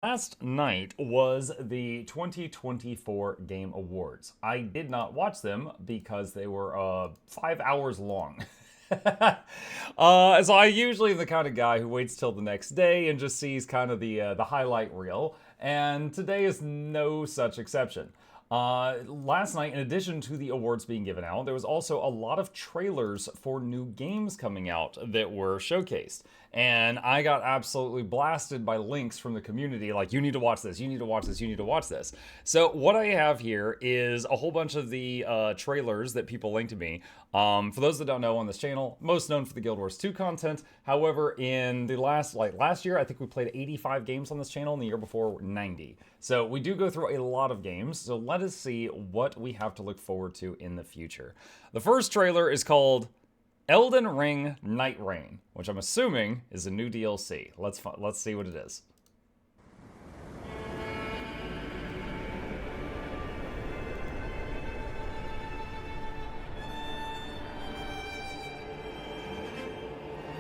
Last night was the 2024 Game Awards. I did not watch them because they were 5 hours long. So I usually am the kind of guy who waits till the next day and just sees kind of the highlight reel, and today is no such exception. Last night, in addition to the awards being given out, there was also a lot of trailers for new games coming out that were showcased. And I got absolutely blasted by links from the community like, you need to watch this, you need to watch this, you need to watch this. So, what I have here is a whole bunch of the trailers that people linked to me. For those that don't know, on this channel, most known for the Guild Wars 2 content. However, in the last year, I think we played 85 games on this channel, and the year before, 90. So we do go through a lot of games, so let us see what we have to look forward to in the future. The first trailer is called Elden Ring Nightreign, which I'm assuming is a new DLC. Let's see what it is.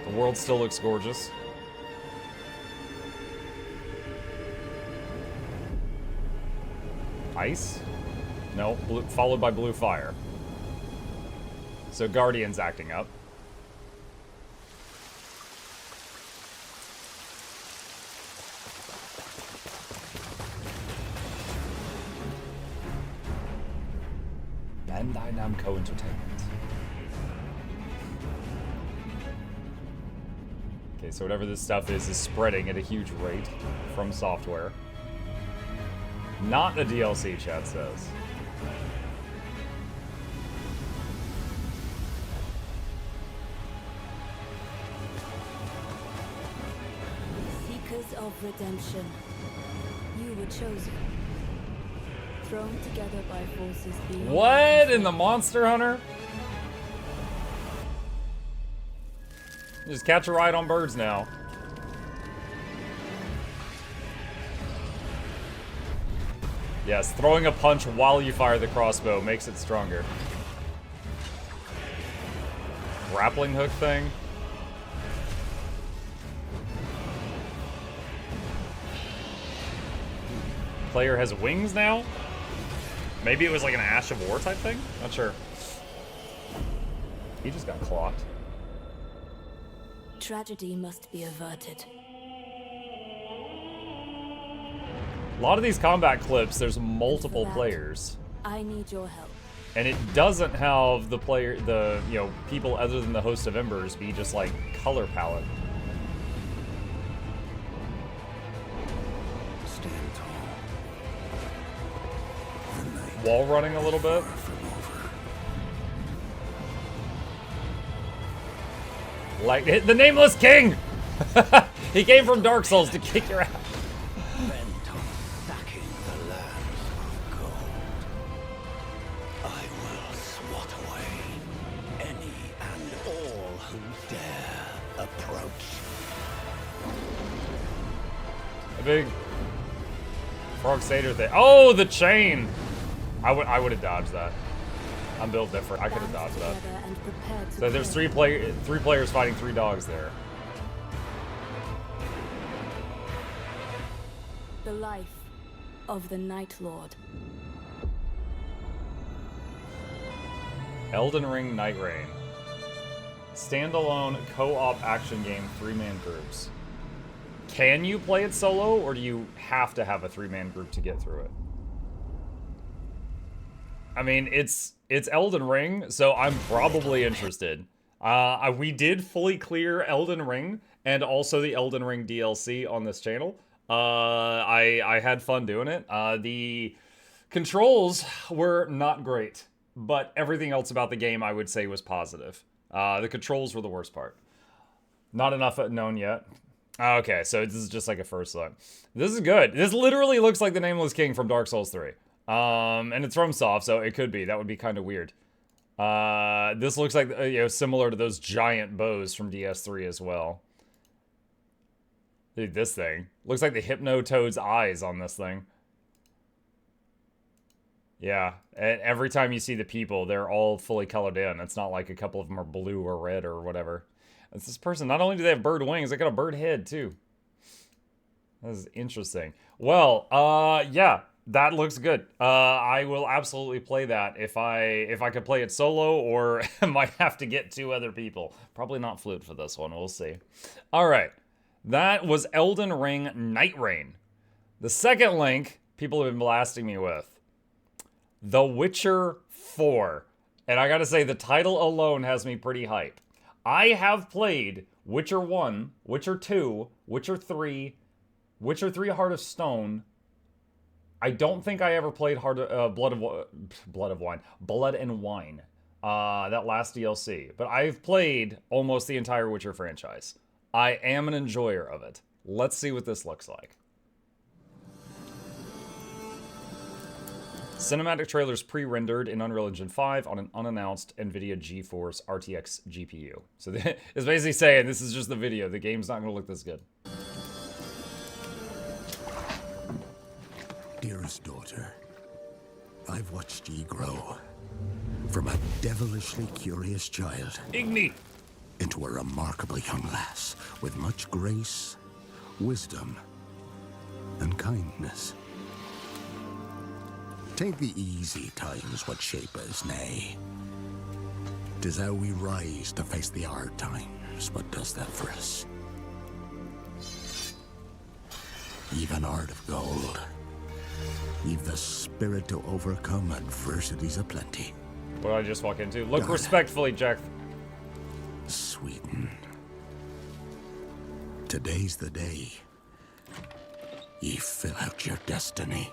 The world still looks gorgeous. Ice? No, blue, followed by blue fire. So Guardian's acting up. Bandai Namco Entertainment. Okay, so whatever this stuff is spreading at a huge rate from software. Not a DLC, chat says. Seekers of redemption, you were chosen. Thrown together by forces beyond. What in the Monster Hunter? Just catch a ride on birds now. Yes, throwing a punch while you fire the crossbow makes it stronger. Grappling hook thing. Player has wings now? Maybe it was like an Ash of War type thing? Not sure. He just got clocked. Tragedy must be averted. A lot of these combat clips, there's multiple players. I need your help. And it doesn't have the people other than the host of Embers be just like color palette. Stand tall. Wall running a little bit. Like the Nameless King! He came from Dark Souls to kick your ass. Big Frog Satyr thing. Oh, the chain! I would have dodged that. I'm built different. I could have dodged that. So there's three players fighting 3 dogs there. The life of the Night Lord. Elden Ring Nightreign. Standalone co-op action game, 3-man groups. Can you play it solo, or do you have to have a 3-man group to get through it? I mean, it's Elden Ring, so I'm probably interested. We did fully clear Elden Ring, and also the Elden Ring DLC on this channel. I had fun doing it. The controls were not great, but everything else about the game I would say was positive. The controls were the worst part. Not enough known yet. Okay, so this is just like a first look. This is good. This literally looks like the Nameless King from Dark Souls 3. And it's from Soft, so it could be. That would be kind of weird. This looks like, similar to those giant bows from DS3 as well. Dude, this thing. Looks like the Hypnotoad's eyes on this thing. Yeah, and every time you see the people, they're all fully colored in. It's not like a couple of them are blue or red or whatever. It's this person. Not only do they have bird wings, they got a bird head, too. That is interesting. Well, yeah, that looks good. I will absolutely play that if I could play it solo, or might have to get 2 other people. Probably not Flute for this one. We'll see. All right, that was Elden Ring Nightreign. The second link people have been blasting me with, The Witcher 4. And I gotta say, the title alone has me pretty hype. I have played Witcher 1, Witcher 2, Witcher 3, Witcher 3 Heart of Stone. I don't think I ever played Blood and Wine. That last DLC. But I've played almost the entire Witcher franchise. I am an enjoyer of it. Let's see what this looks like. Cinematic trailers pre-rendered in Unreal Engine 5 on an unannounced NVIDIA GeForce RTX GPU. So it's basically saying this is just the video. The game's not going to look this good. Dearest daughter, I've watched ye grow from a devilishly curious child Igni! into a remarkably young lass with much grace, wisdom, and kindness. Tain't the easy times what shape us, nay. 'Tis how we rise to face the hard times what does that for us. Ye've an heart of gold. Ye've the spirit to overcome adversities aplenty. What did I just walk into? Look Darn. respectfully, Jack. Sweeten. Today's the day. Ye fill out your destiny.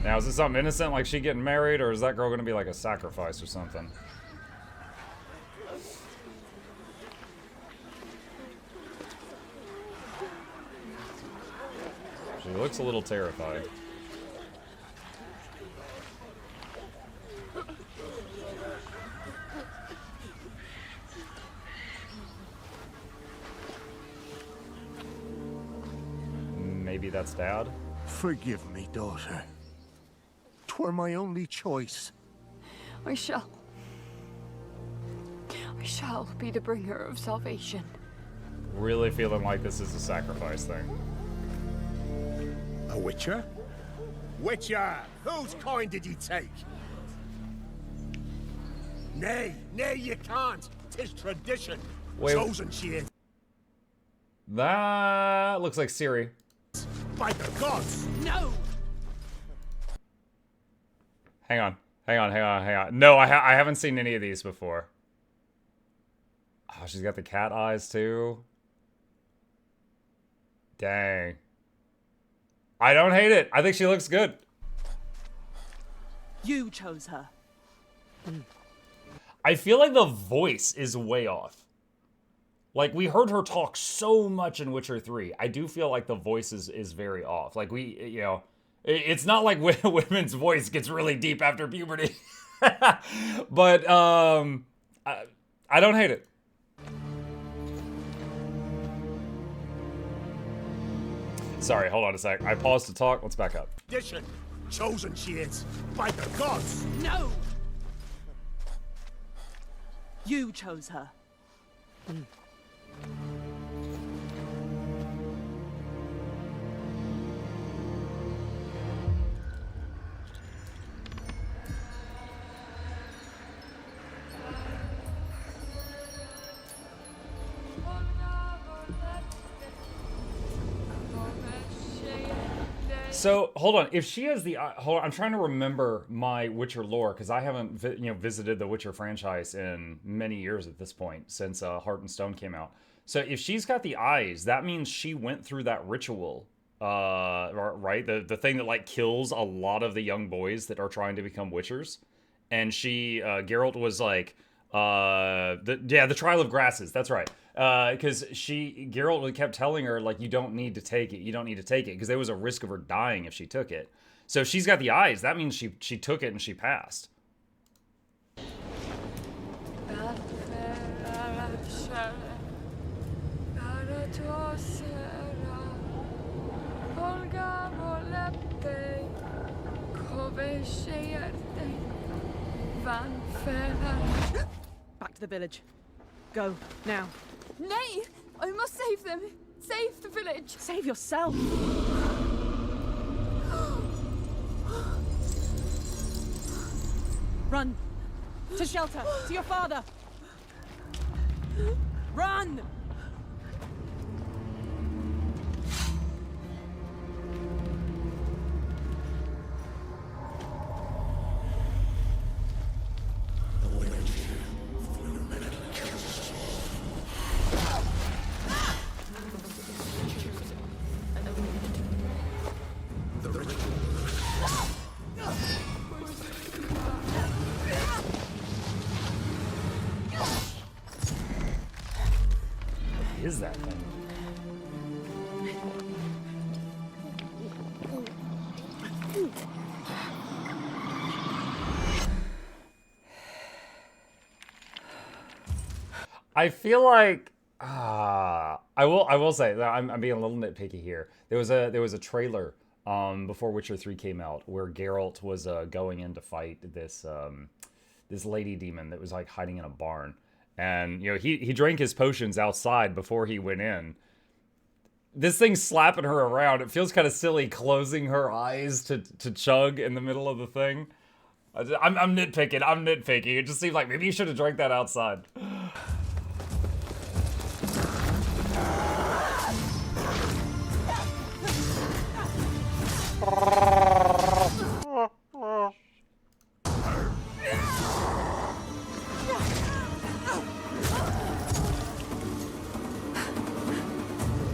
Now, is this something innocent, like she getting married, or is that girl going to be like a sacrifice or something? She looks a little terrified. Maybe that's Dad? Forgive me, daughter. 'Twere my only choice. I shall be the bringer of salvation. Really feeling like this is a sacrifice thing. A Witcher? Witcher! Whose coin did ye take? Nay, you can't. 'Tis tradition. Wait. Chosen she is. That looks like Siri. By the gods! No! Hang on. No, I haven't seen any of these before. Oh, she's got the cat eyes too. Dang. I don't hate it. I think she looks good. You chose her. I feel like the voice is way off. Like, we heard her talk so much in Witcher 3. I do feel like the voice is very off. Like, it's not like women's voice gets really deep after puberty. But, I don't hate it. Sorry, hold on a sec. I paused to talk. Let's back up. Tradition. Chosen she is. By the gods! No! You chose her. So, hold on. If she has the... hold on. I'm trying to remember my Witcher lore, because I haven't visited the Witcher franchise in many years at this point, since Heart and Stone came out. So, if she's got the eyes, that means she went through that ritual, right? The thing that, like, kills a lot of the young boys that are trying to become Witchers. And she... Geralt was like... the Trial of Grasses. That's right. Because Geralt kept telling her, like, you don't need to take it. You don't need to take it. Because there was a risk of her dying if she took it. So if she's got the eyes, that means she took it and she passed. Back to the village. Go, now. Nay! I must save them! Save the village! Save yourself! Run! To shelter! To your father! Run! Is that thing? I feel like I will say that I'm being a little nitpicky here. There was a trailer before Witcher 3 came out where Geralt was going in to fight this this lady demon that was like hiding in a barn. And, you know, he drank his potions outside before he went in. This thing's slapping her around. It feels kind of silly closing her eyes to chug in the middle of the thing. I'm nitpicking. I'm nitpicking. It just seems like maybe you should have drank that outside.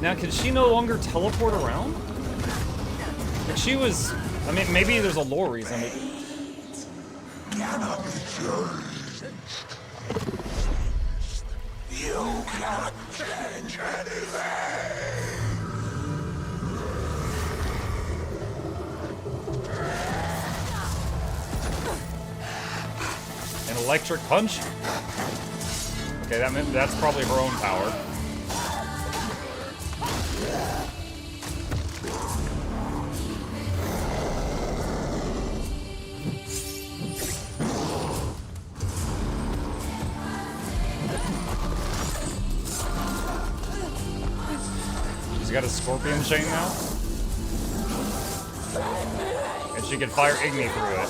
Now, can she no longer teleport around? Like she was... I mean, maybe there's a lore reason. Cannot be changed. You cannot change anything. An electric punch? Okay, that's probably her own power. She's got a scorpion chain now? And she can fire Igni through it.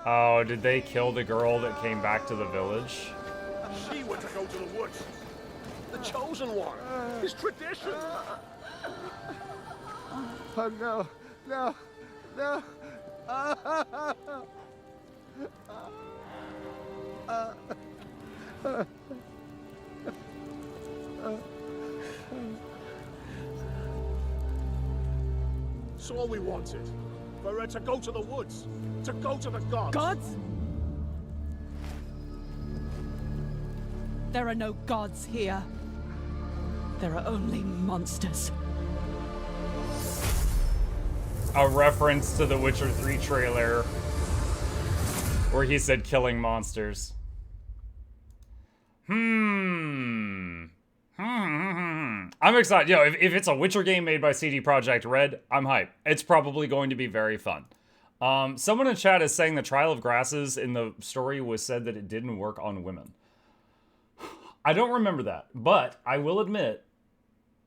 Oh, did they kill the girl that came back to the village? She went to go to the woods. The chosen one. His tradition. Oh no, no, no. It's all we wanted. For her to go to the woods. To go to the gods. Gods? There are no gods here. There are only monsters. A reference to the Witcher 3 trailer where he said killing monsters. I'm excited. Yo, if it's a Witcher game made by CD Projekt Red, I'm hyped. It's probably going to be very fun. Someone in chat is saying the Trial of Grasses in the story was said that it didn't work on women. I don't remember that, but I will admit,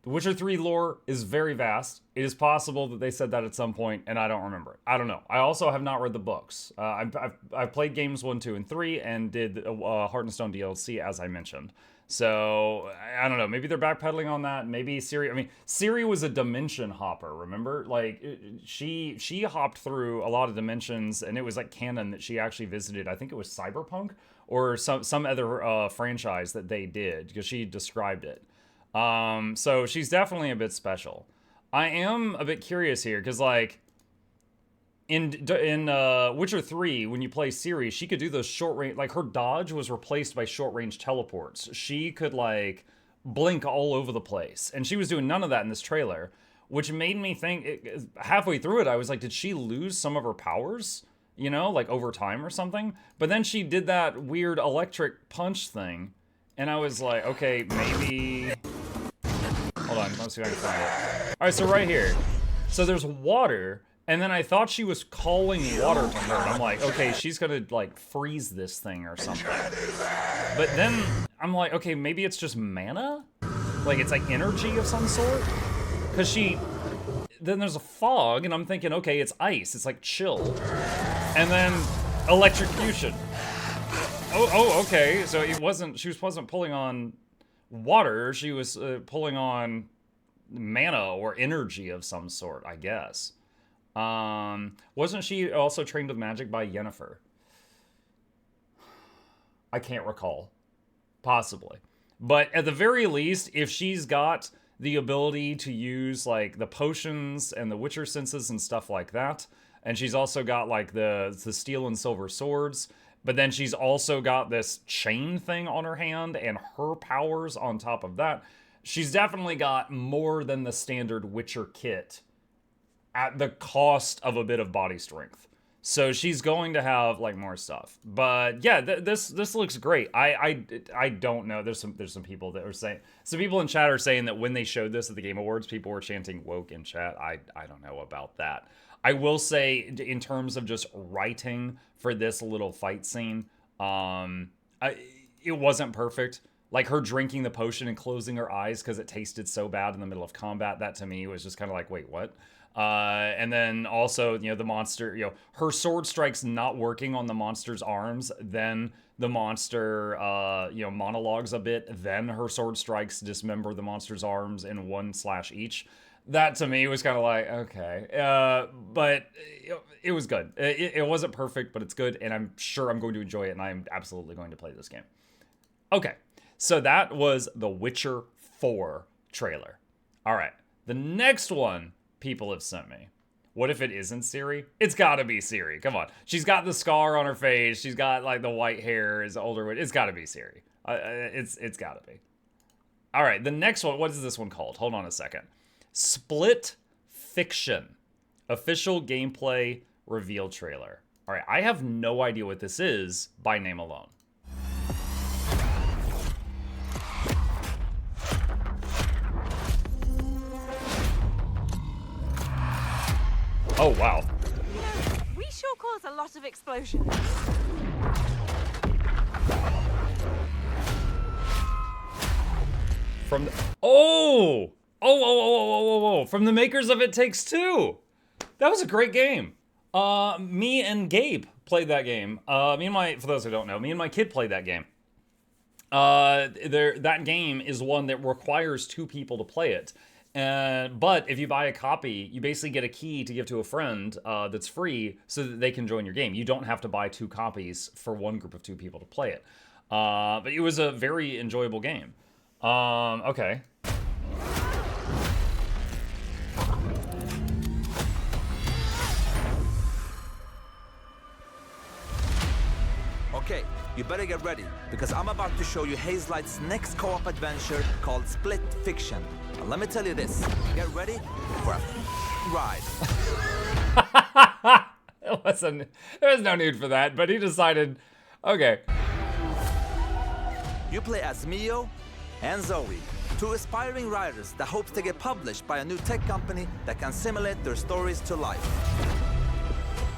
the Witcher 3 lore is very vast. It is possible that they said that at some point, and I don't remember it. I don't know. I also have not read the books. I've played games 1, 2, and 3, and did Heart and Stone DLC, as I mentioned. So, I don't know. Maybe they're backpedaling on that. Maybe Ciri... I mean, Ciri was a dimension hopper, remember? Like, she hopped through a lot of dimensions, and it was like canon that she actually visited, I think it was Cyberpunk, or some other franchise that they did, because she described it. So she's definitely a bit special. I am a bit curious here, because, like, in Witcher 3, when you play Ciri, she could do those short range, like, her dodge was replaced by short range teleports. She could, like, blink all over the place, and she was doing none of that in this trailer. which made me think, halfway through it, I was like, did she lose some of her powers? You know, like over time or something? But then she did that weird electric punch thing, and I was like, okay, maybe... Hold on, let's see if I can find it. All right, so right here. So there's water, and then I thought she was calling water to her. And I'm like, okay, she's gonna like freeze this thing or something. But then I'm like, okay, maybe it's just mana? Like it's like energy of some sort? Cause then there's a fog, and I'm thinking, okay, it's ice. It's like chill. And then electrocution. Oh, okay. So she wasn't pulling on water. She was pulling on mana or energy of some sort, I guess. Wasn't she also trained with magic by Yennefer? I can't recall. Possibly. But at the very least, if she's got the ability to use like the potions and the Witcher senses and stuff like that, and she's also got like the steel and silver swords, but then she's also got this chain thing on her hand and her powers on top of that, she's definitely got more than the standard Witcher kit at the cost of a bit of body strength. So she's going to have like more stuff. But yeah, this looks great. I don't know. There's some people that are saying, some people in chat are saying that when they showed this at the Game Awards, people were chanting woke in chat. I don't know about that. I will say in terms of just writing for this little fight scene, it wasn't perfect. Like her drinking the potion and closing her eyes because it tasted so bad in the middle of combat, that to me was just kind of like, wait, what? And then also, you know, the monster, you know, her sword strikes not working on the monster's arms, then the monster, you know, monologues a bit, then her sword strikes dismember the monster's arms in one slash each. That to me was kind of like, okay, but it was good. It wasn't perfect, but it's good, and I'm sure I'm going to enjoy it, and I'm absolutely going to play this game. Okay, so that was the Witcher 4 trailer. All right, the next one people have sent me. What if it isn't Ciri? It's gotta be Ciri. Come on. She's got the scar on her face. She's got like the white hair, is older. It's gotta be Ciri. It's gotta be. All right, the next one. What is this one called? Hold on a second. Split Fiction. Official gameplay reveal trailer. All right, I have no idea what this is by name alone. Oh, wow. You know, we sure cause a lot of explosions. From the... Oh! Oh! From the makers of It Takes Two! That was a great game. Me and Gabe played that game. For those who don't know, me and my kid played that game. That game is one that requires two people to play it. But if you buy a copy, you basically get a key to give to a friend that's free so that they can join your game. You don't have to buy two copies for one group of two people to play it. But it was a very enjoyable game. Okay. Okay, you better get ready, because I'm about to show you Hazelight's next co-op adventure called Split Fiction. Now, let me tell you this, get ready for a ride. There was no need for that, but he decided, okay. You play as Mio and Zoe, two aspiring writers that hope to get published by a new tech company that can simulate their stories to life.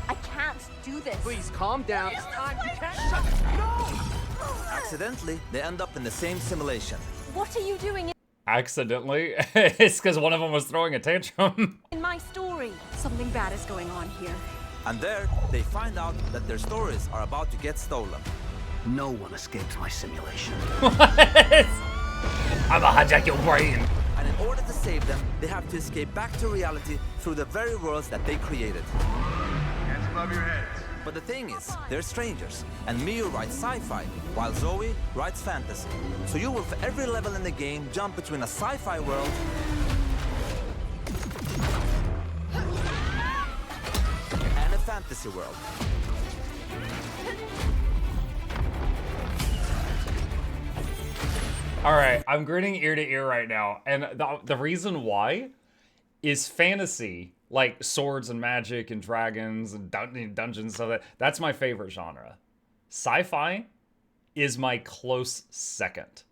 I can't do this. Please calm down. It's time. You can't shut. No! Accidentally, they end up in the same simulation. What are you doing Accidentally? It's because one of them was throwing a tantrum. in my story? Something bad is going on here. And there, they find out that their stories are about to get stolen. No one escapes my simulation. What? I'm gonna hijack your brain. And in order to save them, they have to escape back to reality through the very worlds that they created. Hands above your heads. But the thing is, they're strangers, and Mio writes sci-fi, while Zoe writes fantasy. So you will, for every level in the game, jump between a sci-fi world and a fantasy world. All right, I'm grinning ear to ear right now, and the reason why is fantasy, like swords and magic and dragons and dungeons and stuff. That's my favorite genre. Sci-fi is my close second.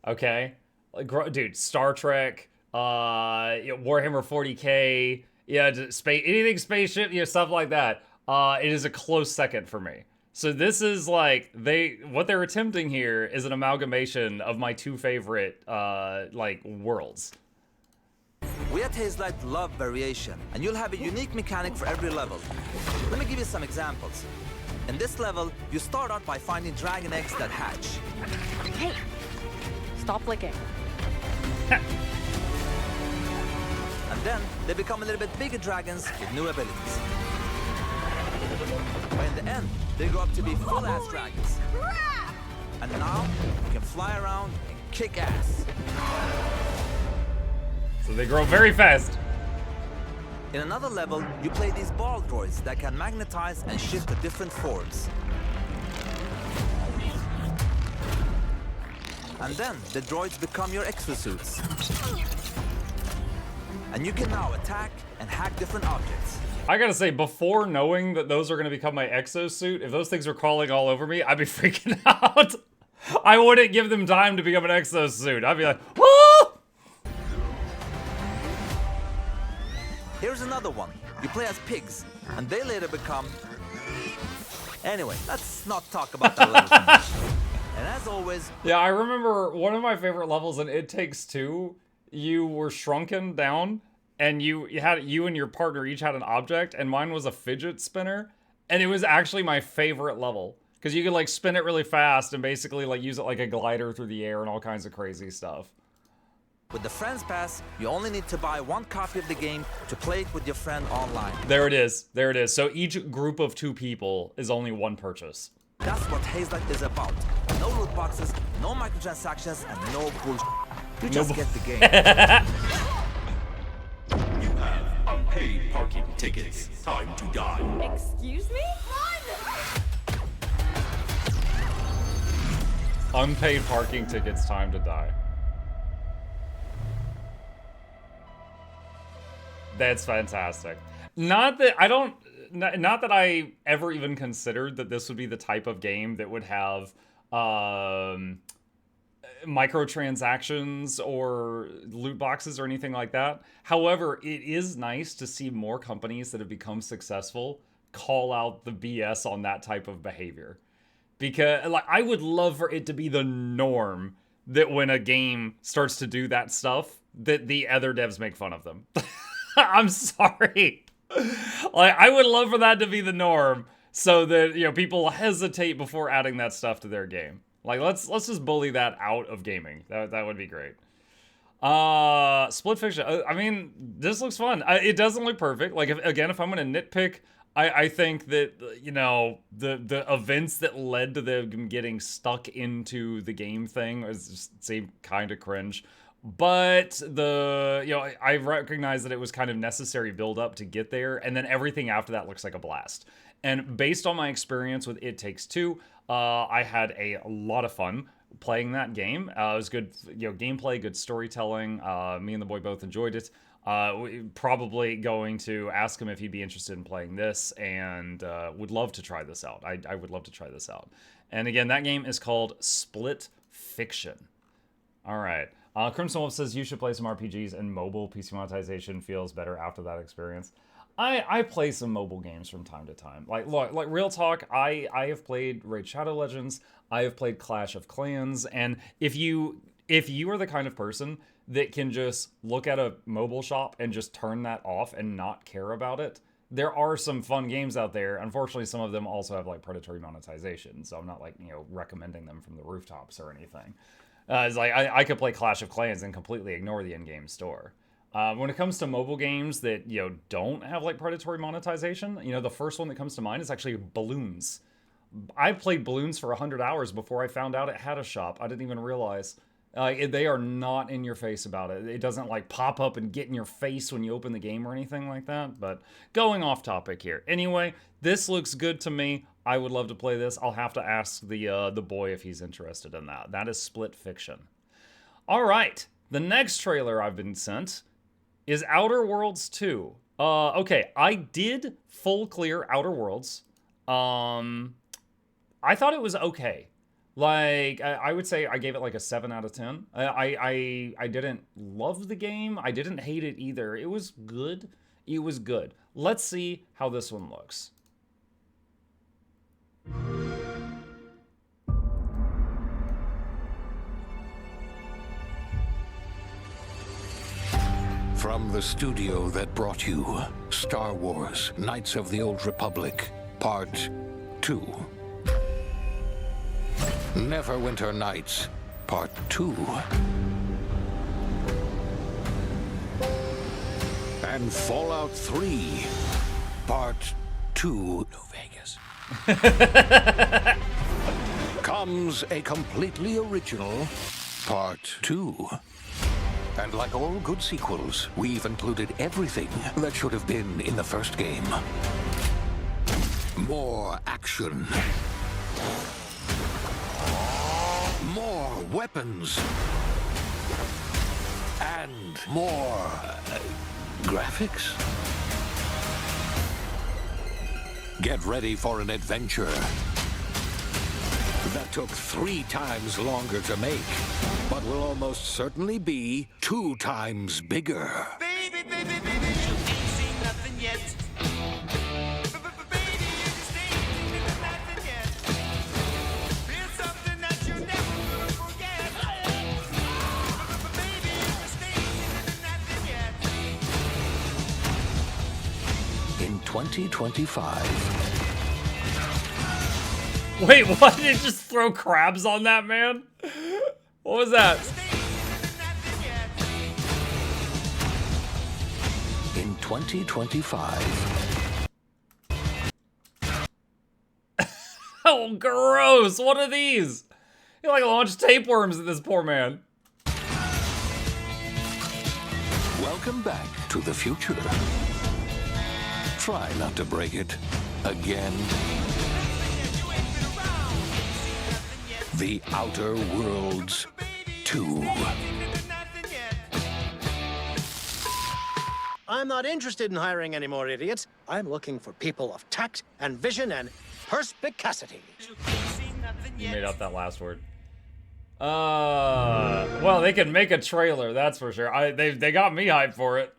Okay? Like, dude, Star Trek, Warhammer 40K, anything spaceship, stuff like that. It is a close second for me. So this is like, what they're attempting here is an amalgamation of my two favorite, like, worlds. We at Hazelight love variation, and you'll have a unique mechanic for every level. Let me give you some examples. In this level, you start out by finding dragon eggs that hatch. Hey, stop licking. And then they become a little bit bigger dragons with new abilities. But in the end, they grow up to be full-ass dragons. And now, you can fly around and kick ass. So they grow very fast. In another level, you play these ball droids that can magnetize and shift to different forms. And then the droids become your exosuits. And you can now attack and hack different objects. I gotta say, before knowing that those are gonna become my exosuit, if those things were crawling all over me, I'd be freaking out. I wouldn't give them time to become an exosuit. I'd be like, woo! Here's another one. You play as pigs, and they later become... Anyway, let's not talk about that level too much. And as always... Yeah, I remember one of my favorite levels in It Takes Two, you were shrunken down, and you and your partner each had an object, and mine was a fidget spinner, and it was actually my favorite level. Because you could, like, spin it really fast and basically, like, use it like a glider through the air and all kinds of crazy stuff. With the Friends Pass, you only need to buy one copy of the game to play it with your friend online. There it is. There it is. So each group of 2 people is only one purchase. That's what Hazelight is about. No loot boxes, no microtransactions, and no bullshit. You just get the game. You have unpaid parking tickets. Time to die. Excuse me? Unpaid parking tickets, time to die. That's fantastic. Not that I ever even considered that this would be the type of game that would have microtransactions or loot boxes or anything like that. However, it is nice to see more companies that have become successful call out the BS on that type of behavior. Because, like, I would love for it to be the norm that when a game starts to do that stuff, that the other devs make fun of them. I'm sorry. Like, I would love for that to be the norm so that, people hesitate before adding that stuff to their game. Like, let's just bully that out of gaming. That would be great. Split Fiction. I mean, this looks fun. It doesn't look perfect. Like, if I'm going to nitpick, I think that, the events that led to them getting stuck into the game thing seem kind of cringe. But I recognize that it was kind of necessary build up to get there, and then everything after that looks like a blast. And based on my experience with It Takes Two, I had a lot of fun playing that game. It was good, gameplay, good storytelling. Me and the boy both enjoyed it. Probably going to ask him if he'd be interested in playing this, and would love to try this out. I would love to try this out. And again, that game is called Split Fiction. All right. Crimson Wolf says you should play some RPGs, and mobile PC monetization feels better after that experience. I play some mobile games from time to time. Like real talk, I have played Raid Shadow Legends, I have played Clash of Clans, and if you are the kind of person that can just look at a mobile shop and just turn that off and not care about it, there are some fun games out there. Unfortunately, some of them also have like predatory monetization, so I'm not like, recommending them from the rooftops or anything. It's like I could play Clash of Clans and completely ignore the in-game store. When it comes to mobile games that, don't have like predatory monetization, the first one that comes to mind is actually Balloons. I played Balloons for 100 hours before I found out it had a shop. I didn't even realize. They are not in your face about it. It doesn't like pop up and get in your face when you open the game or anything like that. But going off topic here. Anyway, this looks good to me. I would love to play this. I'll have to ask the boy if he's interested in that. That is Split Fiction. All right. The next trailer I've been sent is Outer Worlds 2. Okay, I did full clear Outer Worlds. I thought it was okay. Like, I would say I gave it like a 7 out of 10. I didn't love the game. I didn't hate it either. It was good. It was good. Let's see how this one looks. From the studio that brought you Star Wars: Knights of the Old Republic, Part 2. Neverwinter Nights, Part 2. And Fallout 3, Part 2. New Vegas. Comes a completely original Part 2. And like all good sequels, we've included everything that should have been in the first game. More action. More weapons. And more graphics. Get ready for an adventure that took 3 times longer to make, but will almost certainly be 2 times bigger. Baby, baby, baby, you ain't seen nothing yet. Baby, you stay nothing yet. It's something that you never will forget. Baby, you stay nothing yet. In 2025. Wait, what? Did it just throw crabs on that man? What was that? In 2025. Oh, gross! What are these? You like launched tapeworms at this poor man. Welcome back to the future. Try not to break it again. The Outer Worlds 2. I'm not interested in hiring any more idiots. I'm looking for people of tact and vision and perspicacity. You made up that last word. Well, they can make a trailer, that's for sure. They got me hyped for it.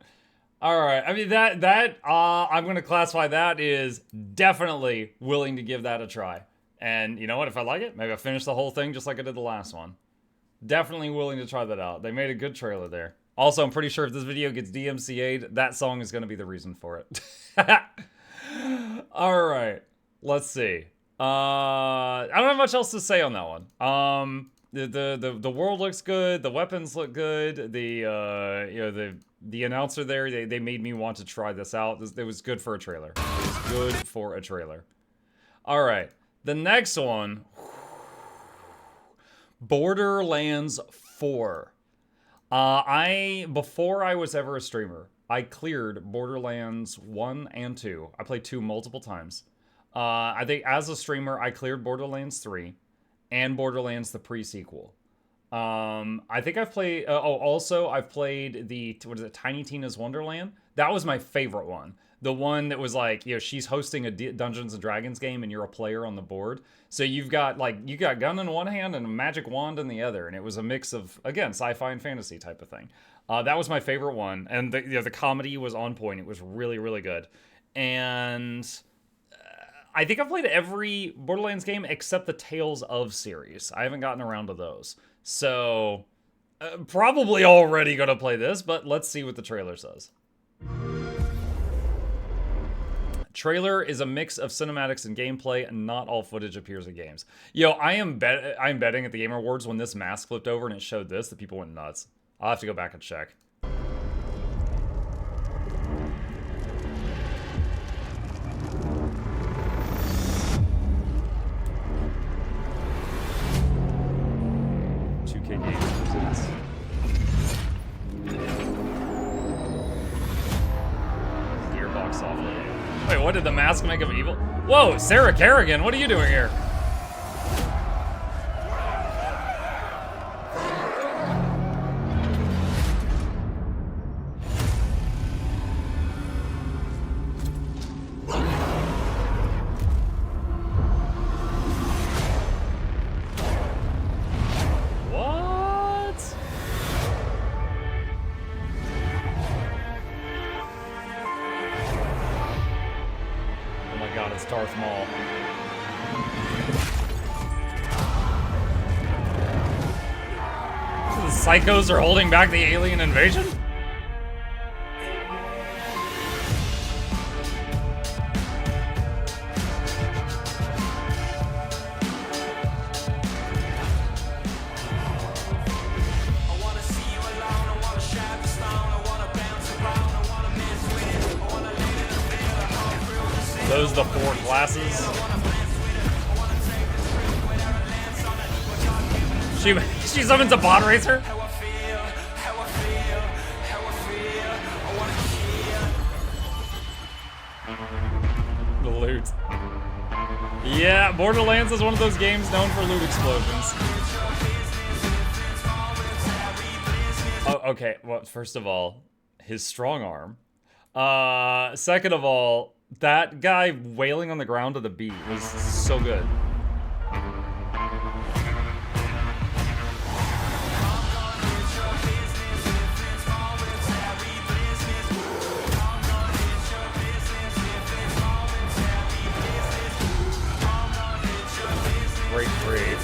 All right, I mean I'm gonna classify that as definitely willing to give that a try. And you know what? If I like it, maybe I'll finish the whole thing just like I did the last one. Definitely willing to try that out. They made a good trailer there. Also, I'm pretty sure if this video gets DMCA'd, that song is going to be the reason for it. All right. Let's see. I don't have much else to say on that one. The world looks good. The weapons look good. The announcer there, they made me want to try this out. It was good for a trailer. It was good for a trailer. All right. The next one, Borderlands 4. Before I was ever a streamer, I cleared Borderlands 1 and 2. I played 2 multiple times. I think as a streamer, I cleared Borderlands 3 and Borderlands the pre-sequel. I think I've played, also I've played the, Tiny Tina's Wonderland? That was my favorite one. The one that was like, she's hosting a Dungeons & Dragons game and you're a player on the board. So you got gun in one hand and a magic wand in the other. And it was a mix of, again, sci-fi and fantasy type of thing. That was my favorite one. And the comedy was on point. It was really, really good. And I think I've played every Borderlands game except the Tales of series. I haven't gotten around to those. So probably already going to play this, but let's see what the trailer says. Trailer is a mix of cinematics and gameplay, and not all footage appears in games. I'm betting at the Game Awards when this mask flipped over and it showed this, that people went nuts. I'll have to go back and check. Gearbox software. Wait, what did the mask make of evil? Whoa, Sarah Kerrigan, what are you doing here? Darth Maul. The psychos are holding back the alien invasion? Those the 4 classes. She summons a pod racer? The loot. Yeah, Borderlands is one of those games known for loot explosions. Oh, okay, well, first of all, his strong arm. Second of all, that guy wailing on the ground to the beat was so good. Great breed.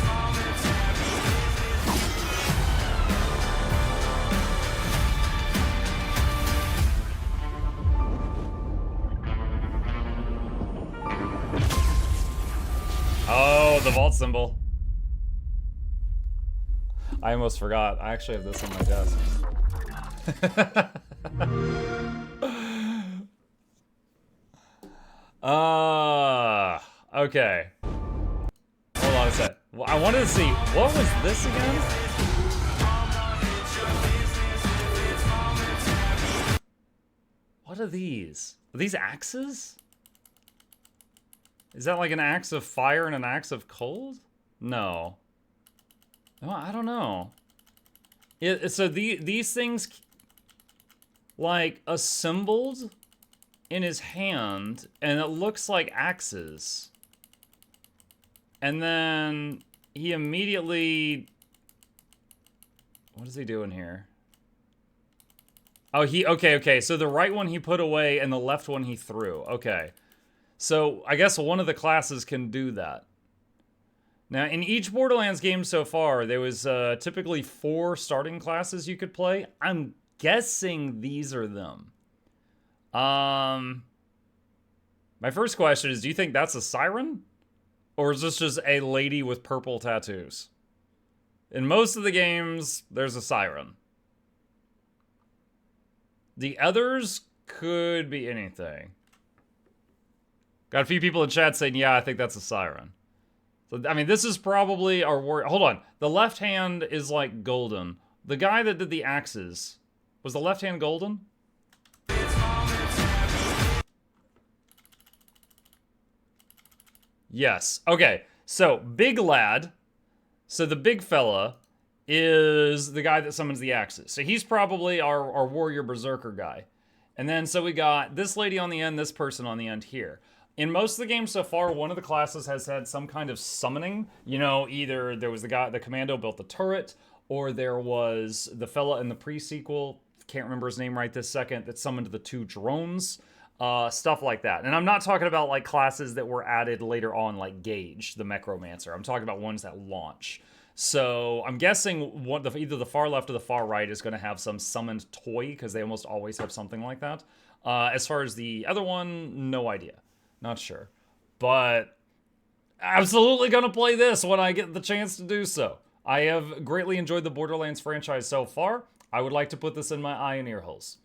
Oh, the vault symbol. I almost forgot. I actually have this on my desk. Okay. Hold on a sec. Well, I wanted to see, what was this again? What are these? Are these axes? Is that like an axe of fire and an axe of cold? No. No, I don't know. So these things, like, assembled in his hand, and it looks like axes. And then he immediately... What is he doing here? Oh, okay. So the right one he put away, and the left one he threw. Okay. So, I guess one of the classes can do that. Now, in each Borderlands game so far, there was typically 4 starting classes you could play. I'm guessing these are them. My first question is, do you think that's a siren? Or is this just a lady with purple tattoos? In most of the games, there's a siren. The others could be anything. Got a few people in chat saying, yeah, I think that's a siren. So, I mean, this is probably our warrior. Hold on. The left hand is, like, golden. The guy that did the axes, was the left hand golden? Yes. Okay. So, big lad. So, the big fella is the guy that summons the axes. So, he's probably our warrior berserker guy. And then, so we got this lady on the end, this person on the end here. In most of the games so far, one of the classes has had some kind of summoning. You know, either there was the commando built the turret, or there was the fella in the pre-sequel, can't remember his name right this second, that summoned the 2 drones, stuff like that. And I'm not talking about, like, classes that were added later on, like Gage, the Necromancer. I'm talking about ones that launch. So I'm guessing either the far left or the far right is going to have some summoned toy, because they almost always have something like that. As far as the other one, no idea. Not sure. But absolutely gonna play this when I get the chance to do so. I have greatly enjoyed the Borderlands franchise so far. I would like to put this in my eye and ear holes.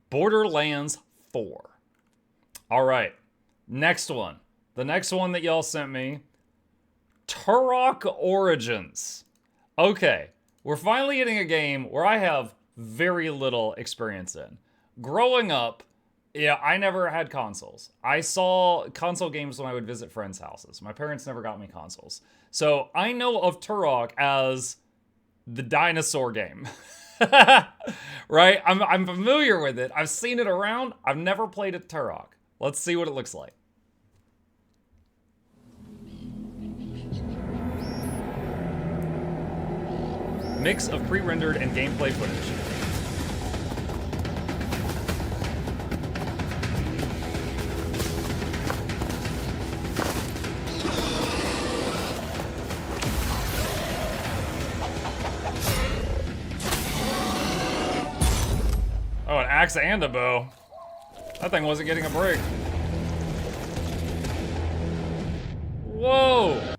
Borderlands 4. Alright. Next one. The next one that y'all sent me. Turok Origins. Okay. We're finally getting a game where I have very little experience in. Growing up, yeah, I never had consoles. I saw console games when I would visit friends' houses. My parents never got me consoles. So I know of Turok as the dinosaur game. Right? I'm familiar with it. I've seen it around. I've never played a Turok. Let's see what it looks like. Mix of pre-rendered and gameplay footage. axe and a bow. That thing wasn't getting a break. Whoa!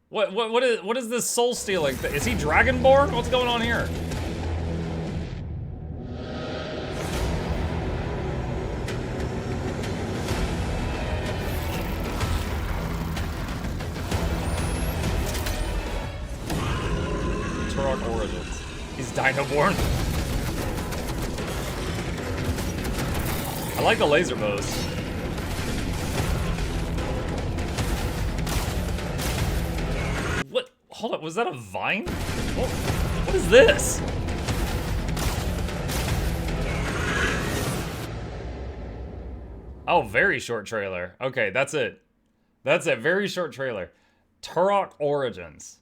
What is this soul stealing thing? Is he Dragonborn? What's going on here? Turok Origins. He's Dinoborn. I like the laser bows. What? Hold up, was that a vine? What is this? Oh, very short trailer. Okay, that's it. That's it, very short trailer. Turok Origins.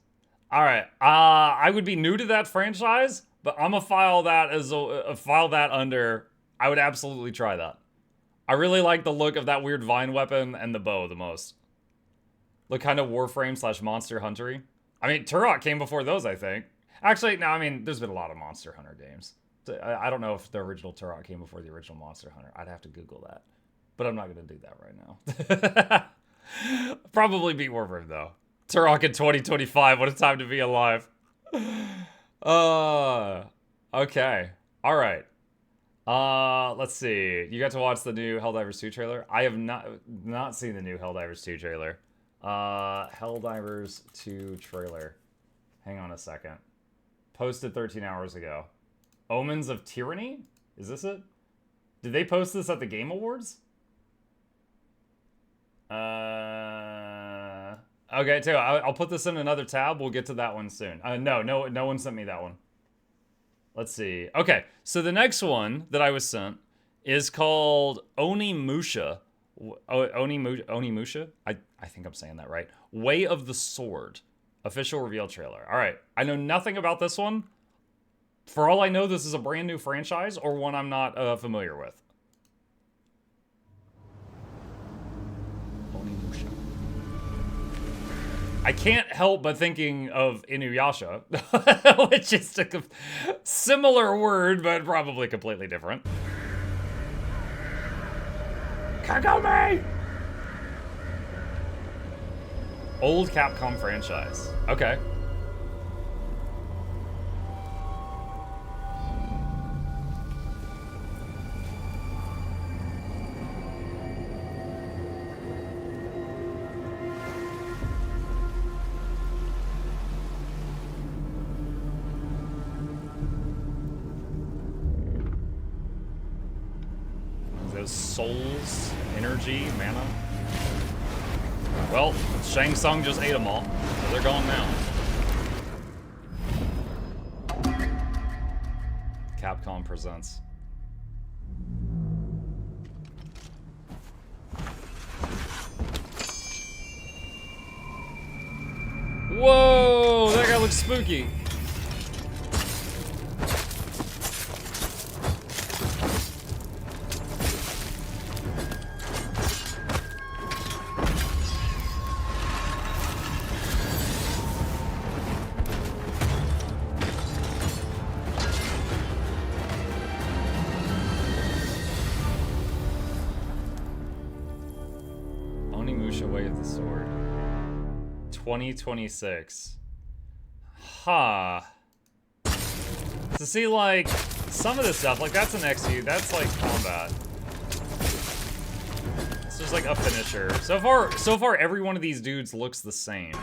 All right, I would be new to that franchise, but I'm gonna file that as file that under. I would absolutely try that. I really like the look of that weird vine weapon and the bow the most. Look kind of Warframe / Monster Hunter-y. I mean, Turok came before those, I think. Actually, no, I mean, there's been a lot of Monster Hunter games. I don't know if the original Turok came before the original Monster Hunter. I'd have to Google that. But I'm not going to do that right now. Probably beat Warframe, though. Turok in 2025. What a time to be alive. Okay. All right. Let's see. You got to watch the new Helldivers 2 trailer? I have not seen the new Helldivers 2 trailer. Helldivers 2 trailer. Hang on a second. Posted 13 hours ago. Omens of Tyranny? Is this it? Did they post this at the Game Awards? Okay, too. I'll put this in another tab. We'll get to that one soon. No one sent me that one. Let's see. Okay, so the next one that I was sent is called Onimusha. Onimusha? I think I'm saying that right. Way of the Sword. Official reveal trailer. All right, I know nothing about this one. For all I know, this is a brand new franchise or one I'm not familiar with. Onimusha. I can't help but thinking of Inuyasha, which is a similar word, but probably completely different. Kagome! Old Capcom franchise. Okay. Those souls, energy, mana. Well, Shang Tsung just ate them all, so they're gone now. Capcom presents. Whoa, that guy looks spooky. Onimusha Way of the Sword. 2026. Huh. To see, like, some of this stuff, like, that's an XU, that's, like, combat. It's just, like, a finisher. So far, every one of these dudes looks the same.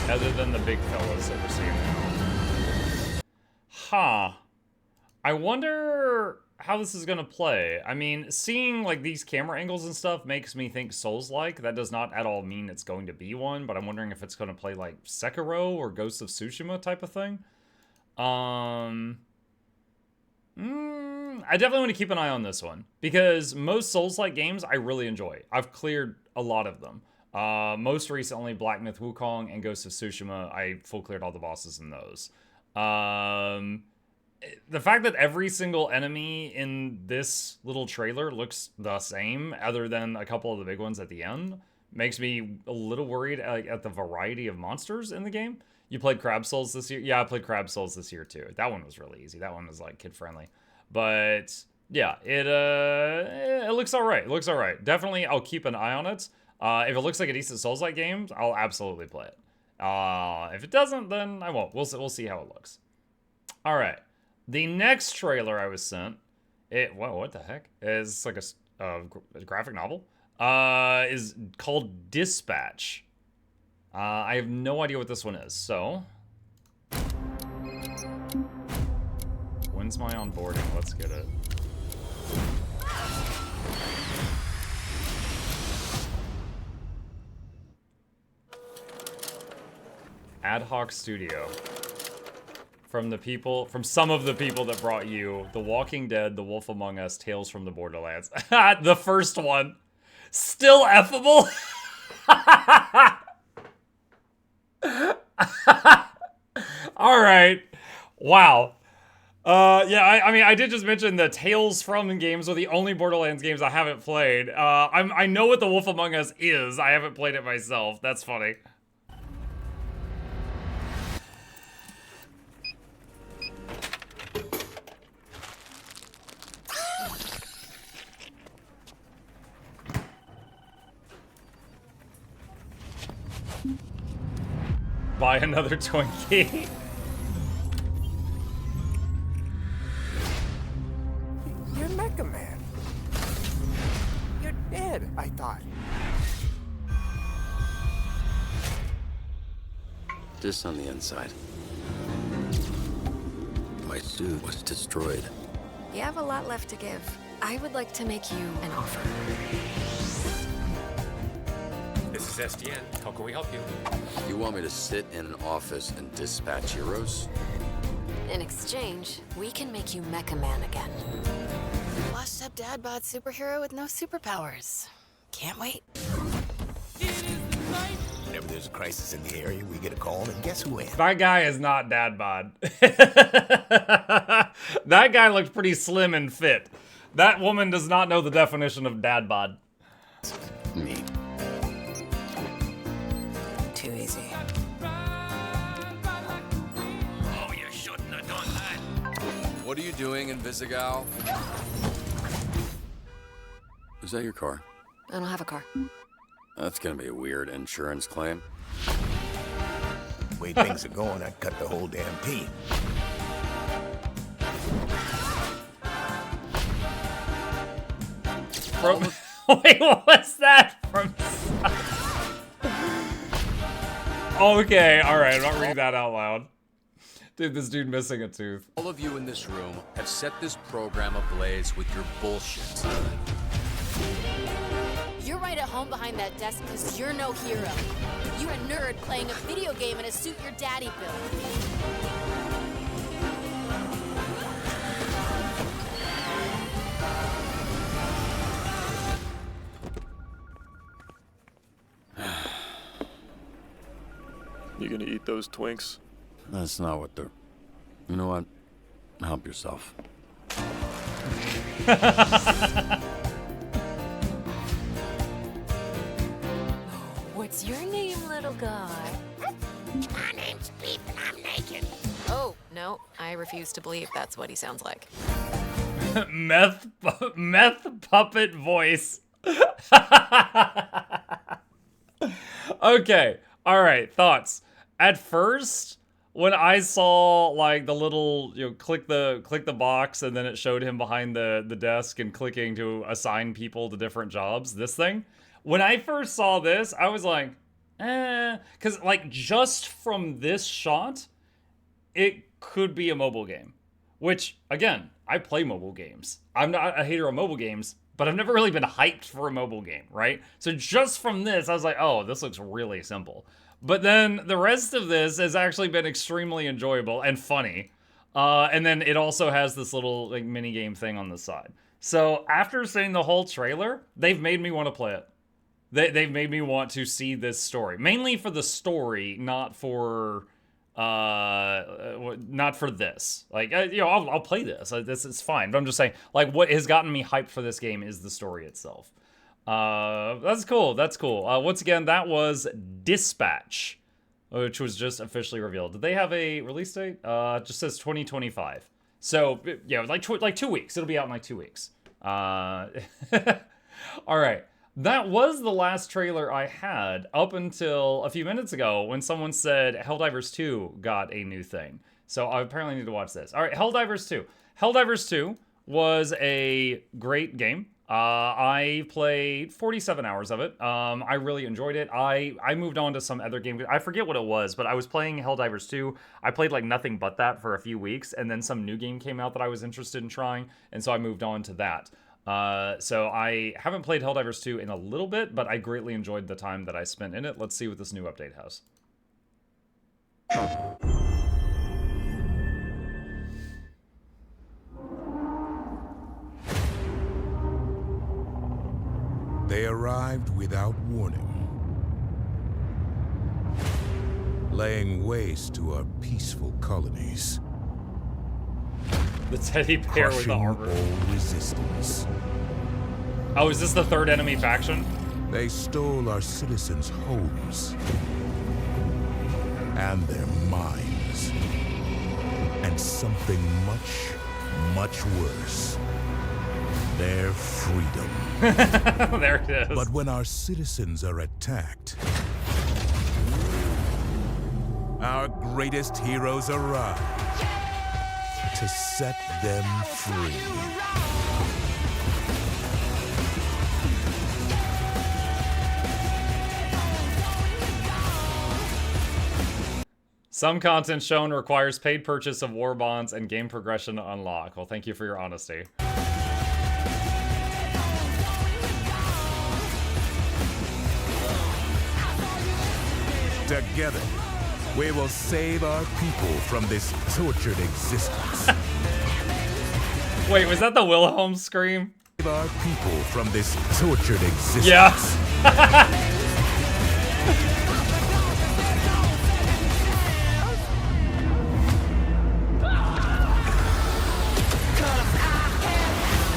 Other than the big fellas that we're seeing now. Huh. I wonder how this is gonna play. I mean, seeing like these camera angles and stuff makes me think Souls-like. That does not at all mean it's going to be one, but I'm wondering if it's gonna play like Sekiro or Ghost of Tsushima type of thing. I definitely want to keep an eye on this one because most Souls-like games I really enjoy. I've cleared a lot of them. Most recently, Black Myth Wukong and Ghost of Tsushima, I full cleared all the bosses in those. The fact that every single enemy in this little trailer looks the same, other than a couple of the big ones at the end, makes me a little worried at the variety of monsters in the game. You played Crab Souls this year? Yeah, I played Crab Souls this year too. That one was really easy. That one was like kid friendly. But yeah, it looks all right. It looks all right. Definitely, I'll keep an eye on it. If it looks like a decent Souls-like game, I'll absolutely play it. If it doesn't, then I won't. We'll see how it looks. All right. The next trailer I was sent, whoa, what the heck? It's like a graphic novel. Is called Dispatch. I have no idea what this one is, so. When's my onboarding? Let's get it. Ad hoc studio. From some of the people that brought you The Walking Dead, The Wolf Among Us, Tales from the Borderlands. The first one. Still effable? All right. Wow. Yeah, I mean, I did just mention the Tales from games are the only Borderlands games I haven't played. I know what The Wolf Among Us is. I haven't played it myself. That's funny. Buy another Twinkie. You're Mecha Man. You're dead, I thought. This on the inside. My suit was destroyed. You have a lot left to give. I would like to make you an offer. This is SDN. How can we help you? You want me to sit in an office and dispatch heroes? In exchange, we can make you Mecha Man again. Washed up dad bod superhero with no superpowers. Can't wait. Whenever there's a crisis in the area, we get a call, and guess who answers? That guy is not dad bod. That guy looked pretty slim and fit. That woman does not know the definition of dad bod. Me. Too easy. Oh, you shouldn't have done that. What are you doing in Visigal? Is that your car? I don't have a car. That's gonna be a weird insurance claim. The way things are going, I'd cut the whole damn team. Wait, what was that from? Okay, alright, I'm not reading that out loud. Dude, this dude missing a tooth. All of you in this room have set this program ablaze with your bullshit. You're right at home behind that desk because you're no hero. You're a nerd playing a video game in a suit your daddy built. You gonna eat those Twinks? That's not what they're... You know what? Help yourself. What's your name, little guy? My name's Beep, and I'm naked. Oh, no, I refuse to believe that's what he sounds like. meth puppet voice. Okay, all right, thoughts. At first, when I saw like the little, click the box and then it showed him behind the desk and clicking to assign people to different jobs, this thing, when I first saw this, I was like, because like just from this shot, it could be a mobile game, which again, I play mobile games. I'm not a hater of mobile games, but I've never really been hyped for a mobile game, right? So just from this, I was like, oh, this looks really simple. But then the rest of this has actually been extremely enjoyable and funny. And then it also has this little like mini game thing on the side. So after seeing the whole trailer, they've made me want to play it. They've made me want to see this story, mainly for the story, not for this. Like, I'll play this. This is fine. But I'm just saying, like, what has gotten me hyped for this game is the story itself. That's cool. That's cool. Once again, that was Dispatch, which was just officially revealed. Did they have a release date? It just says 2025. So, yeah, like 2 weeks. It'll be out in like 2 weeks. All right. That was the last trailer I had up until a few minutes ago when someone said Helldivers 2 got a new thing. So I apparently need to watch this. All right, Helldivers 2. Helldivers 2 was a great game. I played 47 hours of it. I really enjoyed it. I moved on to some other game. I forget what it was, but I was playing Helldivers 2. I played like nothing but that for a few weeks, and then some new game came out that I was interested in trying, and so I moved on to that. So I haven't played Helldivers 2 in a little bit, but I greatly enjoyed the time that I spent in it. Let's see what this new update has. They arrived without warning, laying waste to our peaceful colonies. The teddy bear with the armor. All resistance. Oh, is this the third enemy faction? They stole our citizens' homes and their minds. And something much, much worse. Their freedom. There it is. But when our citizens are attacked, our greatest heroes arrive to set them free. Some content shown requires paid purchase of war bonds and game progression to unlock. Well, thank you for your honesty. Together, we will save our people from this tortured existence. Wait, was that the Wilhelm scream? Save our people from this tortured existence. Yeah.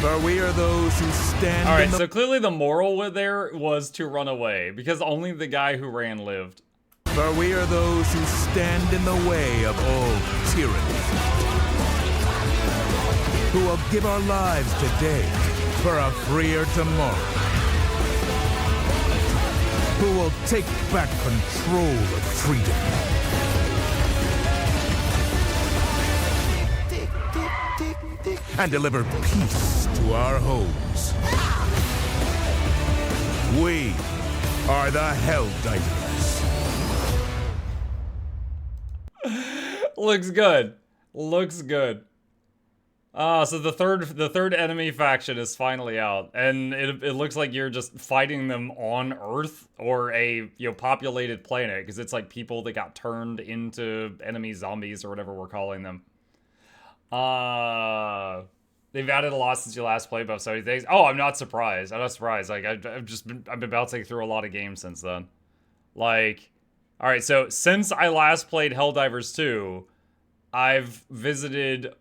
For we are those who stand. All right, so clearly the moral with there was to run away because only the guy who ran lived. For we are those who stand in the way of all tyranny, who will give our lives today for a freer tomorrow, who will take back control of freedom. And deliver peace to our homes. We are the Helldivers. Looks good. Looks good. So the third enemy faction is finally out, and it looks like you're just fighting them on Earth or a populated planet because it's like people that got turned into enemy zombies or whatever we're calling them. They've added a lot since you last played about 70 things. Oh, I'm not surprised. I'm not surprised. Like I've been bouncing through a lot of games since then. Like, all right, so since I last played Helldivers 2, I've visited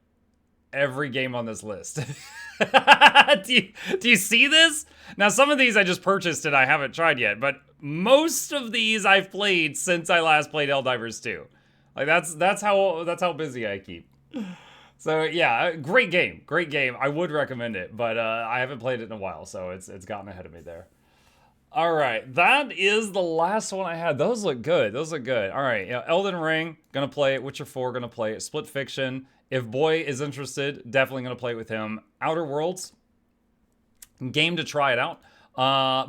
every game on this list. do you see this? Now, some of these I just purchased and I haven't tried yet, but most of these I've played since I last played Helldivers 2. Like that's how busy I keep. So yeah, great game. I would recommend it, but I haven't played it in a while, so it's gotten ahead of me there. All right, that is the last one I had. Those look good. All right, Elden Ring, gonna play it. Witcher 4, gonna play it. Split Fiction, if Boy is interested, definitely gonna play it with him. Outer Worlds, game to try it out.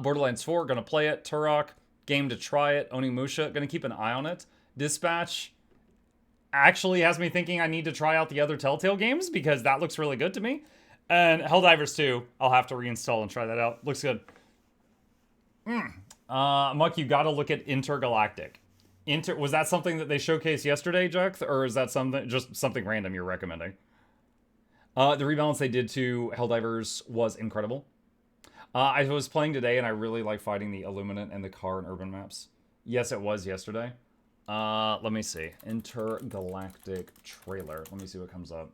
Borderlands 4, gonna play it. Turok, game to try it. Onimusha, gonna keep an eye on it. Dispatch actually has me thinking I need to try out the other Telltale games because that looks really good to me. And Helldivers 2, I'll have to reinstall and try that out. Looks good. Muck, you gotta look at Intergalactic. Was that something that they showcased yesterday, Jack? Or is that just something random you're recommending? The rebalance they did to Helldivers was incredible. I was playing today and I really like fighting the Illuminate and the car and urban maps. Yes, it was yesterday. Let me see. Intergalactic trailer. Let me see what comes up.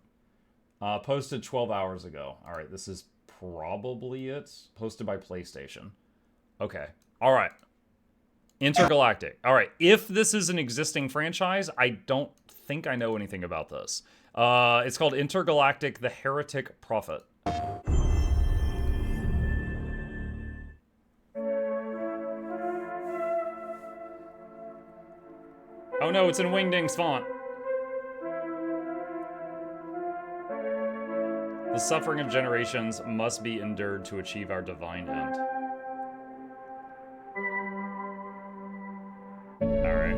Posted 12 hours ago. All right, this is probably it. Posted by PlayStation. Okay. All right. Intergalactic. All right. If this is an existing franchise, I don't think I know anything about this. It's called Intergalactic: The Heretic Prophet. Oh no, it's in Wingding's font. The suffering of generations must be endured to achieve our divine end. Alright.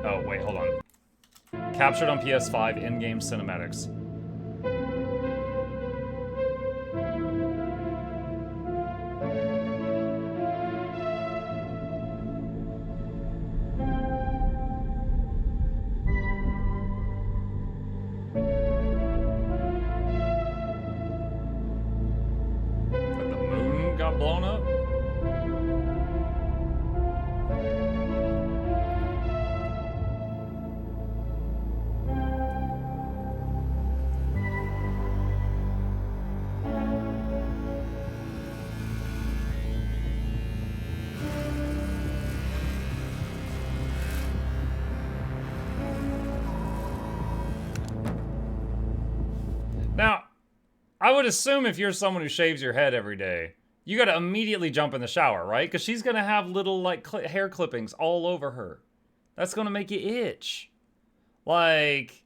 Oh, wait, hold on. Captured on PS5, in-game cinematics. Blown up? Now, I would assume if you're someone who shaves your head every day, you gotta immediately jump in the shower, right? Because she's gonna have little, like, hair clippings all over her. That's gonna make you itch. Like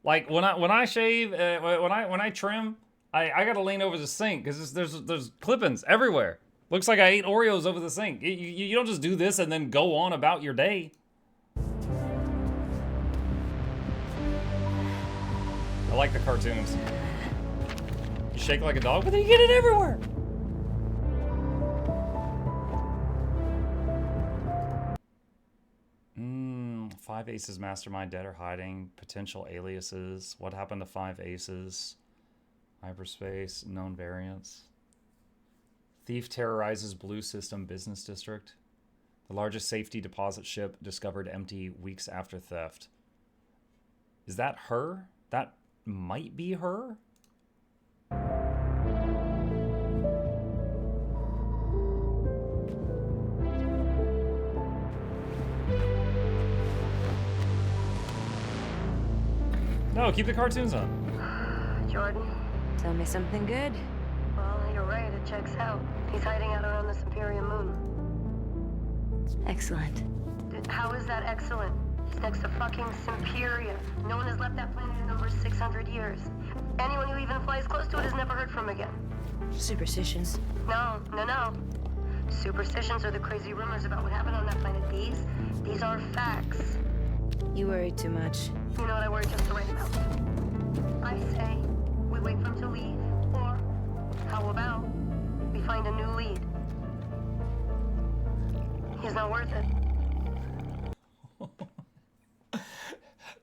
when I shave, when I trim, I gotta lean over the sink because there's clippings everywhere. Looks like I ate Oreos over the sink. You don't just do this and then go on about your day. I like the cartoons. You shake like a dog, but then you get it everywhere. 5 Aces Mastermind, dead or hiding, potential aliases, what happened to 5 Aces, hyperspace, known variants. Thief terrorizes Blue System Business District. The largest safety deposit ship discovered empty weeks after theft. Is that her? That might be her? No, keep the cartoons on. Jordan, Tell me something good. well, you're right, it checks out. He's hiding out around the Superior Moon. Excellent. How is that excellent? He's next to fucking Superior. No one has left that planet in over 600 years. Anyone who even flies close to it is never heard from again. Superstitions. No. Superstitions are the crazy rumors about what happened on that planet. These are facts. You worry too much. You know what I worry just the right amount. I say we wait for him to leave, or how about we find a new lead? He's not worth it.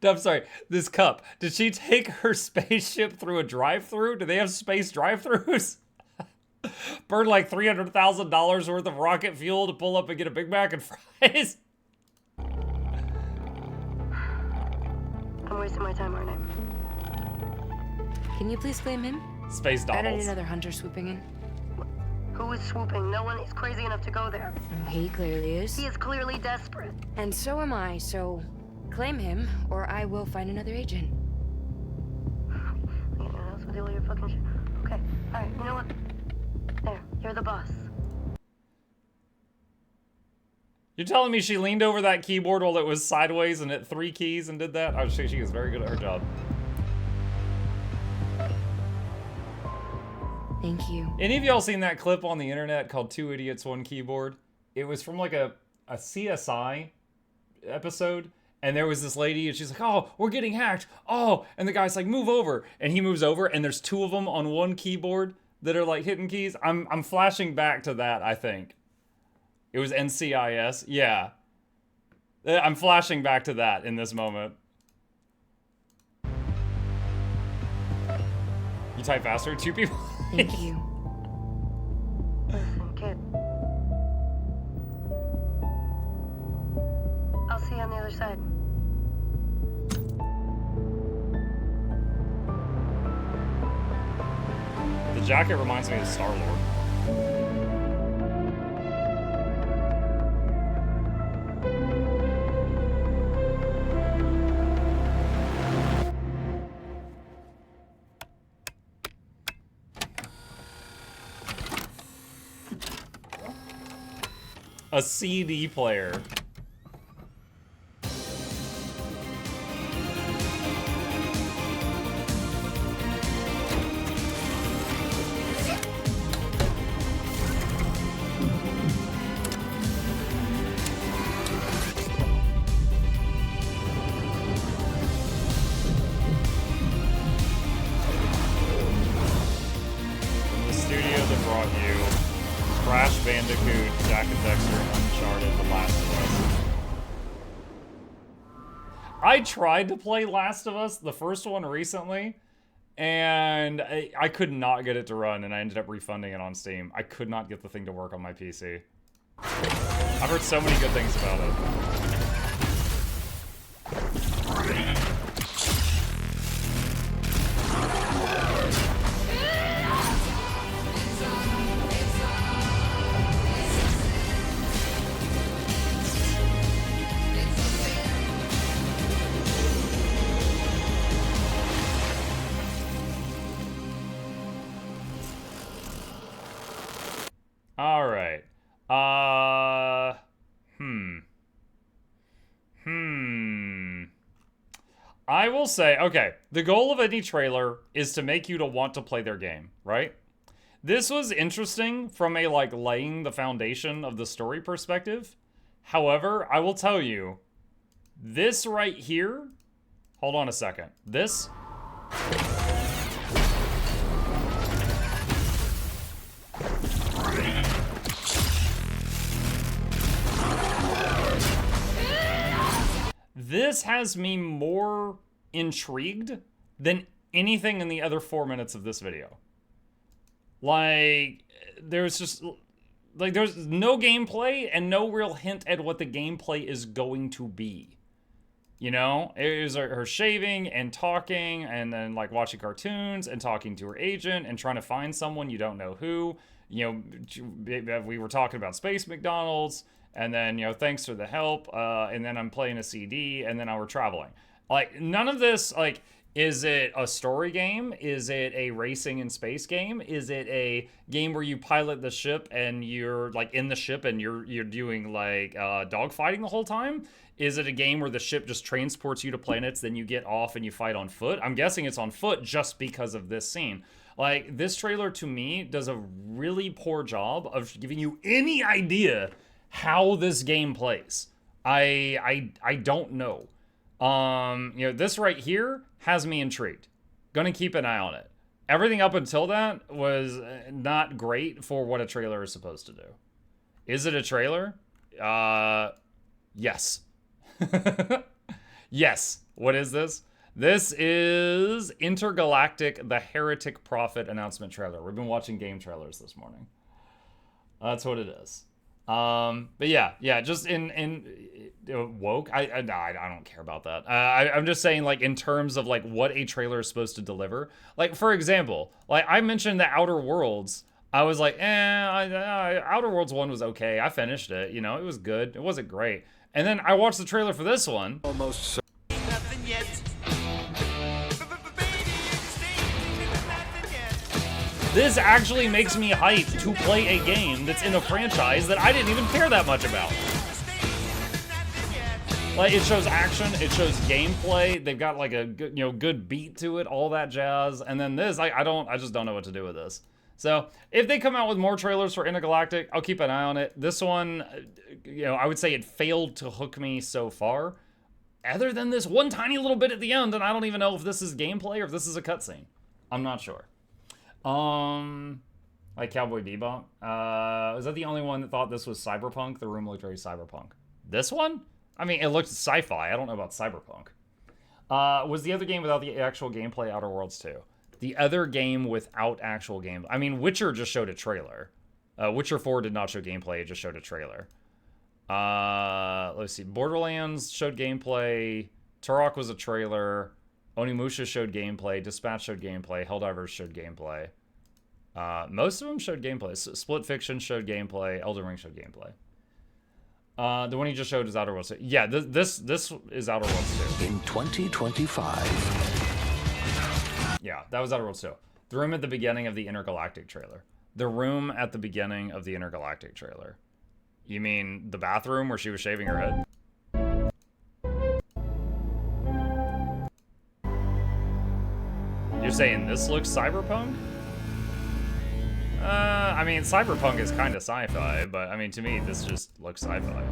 I'm sorry, this cup. Did she take her spaceship through a drive-thru? Do they have space drive-thrus? Burn like $300,000 worth of rocket fuel to pull up and get a Big Mac and fries? I'm wasting my time, aren't I? Can you please claim him? Space I don't need Donalds. another hunter swooping in. Who is swooping? No one is crazy enough to go there. He clearly is. He is clearly desperate. And so am I, so claim him, or I will find another agent. You know, that's with all your fucking shit. Okay, alright, you know what? There, you're the boss. You're telling me she leaned over that keyboard while it was sideways and hit 3 keys and did that? Oh, she is very good at her job. Thank you. Any of y'all seen that clip on the internet called 2 Idiots, 1 Keyboard? It was from like a CSI episode. And there was this lady and she's like, oh, we're getting hacked. Oh, and the guy's like, move over. And he moves over and there's 2 of them on 1 keyboard that are like hitting keys. I'm flashing back to that, I think. It was NCIS. Yeah. I'm flashing back to that in this moment. You type faster? 2 people? Thank you. Listen, kid. I'll see you on the other side. jacket reminds me of Star-Lord. A CD player. The studio that brought you Crash Bandicoot, Jack and Dexter, Uncharted, The Last of Us. I tried to play Last of Us, the first one, recently, and I could not get it to run, and I ended up refunding it on Steam. I could not get the thing to work on my PC. I've heard so many good things about it. All right. I will say, okay, the goal of any trailer is to make you to want to play their game, right? This was interesting from a, like, laying the foundation of the story perspective. However, I will tell you, this right here, hold on a second. This... This has me more intrigued than anything in the other 4 minutes of this video. Like, there's just... Like, there's no gameplay and no real hint at what the gameplay is going to be. You know? It was her shaving and talking and then, like, watching cartoons and talking to her agent and trying to find someone you don't know who. You know, we were talking about Space McDonald's. And then, you know, thanks for the help, and then I'm playing a CD, and then now we're traveling. Like, none of this, like, is it a story game? Is it a racing in space game? Is it a game where you pilot the ship and you're, like, in the ship and you're doing, like, dogfighting the whole time? Is it a game where the ship just transports you to planets, then you get off and you fight on foot? I'm guessing it's on foot just because of this scene. Like, this trailer, to me, does a really poor job of giving you any idea how this game plays. I don't know. You know, this right here has me intrigued. Gonna keep an eye on it. Everything up until that was not great for what a trailer is supposed to do. Is it a trailer? Yes. Yes. What is this? This is Intergalactic, the Heretic Prophet announcement trailer. We've been watching game trailers this morning. That's what it is. But yeah, just in woke. I don't care about that. I'm just saying, like, in terms of, like, what a trailer is supposed to deliver. Like, for example, like, I mentioned the Outer Worlds. I was like, Outer Worlds 1 was okay. I finished it. You know, it was good. It wasn't great. And then I watched the trailer for this one. Almost. Nothing yet. This actually makes me hyped to play a game that's in a franchise that I didn't even care that much about. Like, it shows action, it shows gameplay, they've got, like, a good, you know, good beat to it, all that jazz. And then this, I just don't know what to do with this. So, if they come out with more trailers for Intergalactic, I'll keep an eye on it. This one, you know, I would say it failed to hook me so far. Other than this one tiny little bit at the end, and I don't even know if this is gameplay or if this is a cutscene. I'm not sure. Like Cowboy Bebop. Was that the only one that thought this was cyberpunk? The room looked very cyberpunk. This one? I mean, it looked sci-fi. I don't know about cyberpunk. Was the other game without the actual gameplay Outer Worlds 2? The other game without actual game. I mean, Witcher just showed a trailer. Witcher 4 did not show gameplay. It just showed a trailer. Let's see. Borderlands showed gameplay. Turok was a trailer. Onimusha showed gameplay. Dispatch showed gameplay. Helldivers showed gameplay. Most of them showed gameplay. Split Fiction showed gameplay. Elden Ring showed gameplay. The one you just showed is Outer Worlds 2. Yeah, this is Outer Worlds 2. In 2025. Yeah, that was Outer Worlds 2. The room at the beginning of the Intergalactic trailer. The room at the beginning of the Intergalactic trailer. You mean the bathroom where she was shaving her head? You're saying this looks cyberpunk? I mean, cyberpunk is kind of sci-fi, but I mean, to me, this just looks sci-fi.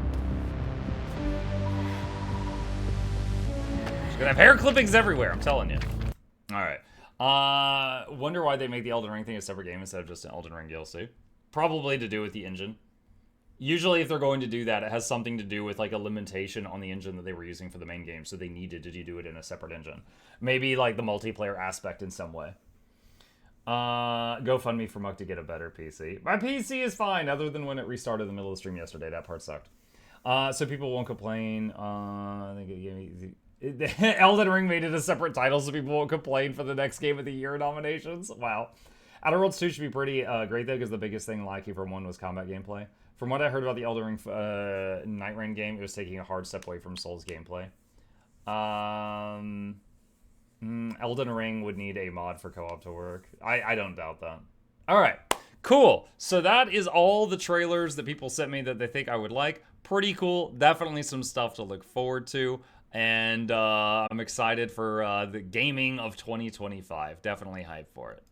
She's gonna have hair clippings everywhere, I'm telling you. Alright. Wonder why they make the Elden Ring thing a separate game instead of just an Elden Ring DLC. Probably to do with the engine. Usually if they're going to do that, it has something to do with like a limitation on the engine that they were using for the main game, so they needed to do it in a separate engine. Maybe like the multiplayer aspect in some way. GoFundMe for Muck to get a better PC. My PC is fine, other than when it restarted in the middle of the stream yesterday. That part sucked. So people won't complain. I think it gave me... Elden Ring made it a separate title so people won't complain for the next Game of the Year nominations. Wow. Outer Worlds 2 should be pretty great, though, because the biggest thing lacking from 1 was combat gameplay. From what I heard about the Elden Ring Nightreign game, it was taking a hard step away from Souls gameplay. Elden Ring would need a mod for co-op to work. I don't doubt that. All right, cool. So that is all the trailers that people sent me that they think I would like. Pretty cool. Definitely some stuff to look forward to. And I'm excited for the gaming of 2025. Definitely hyped for it.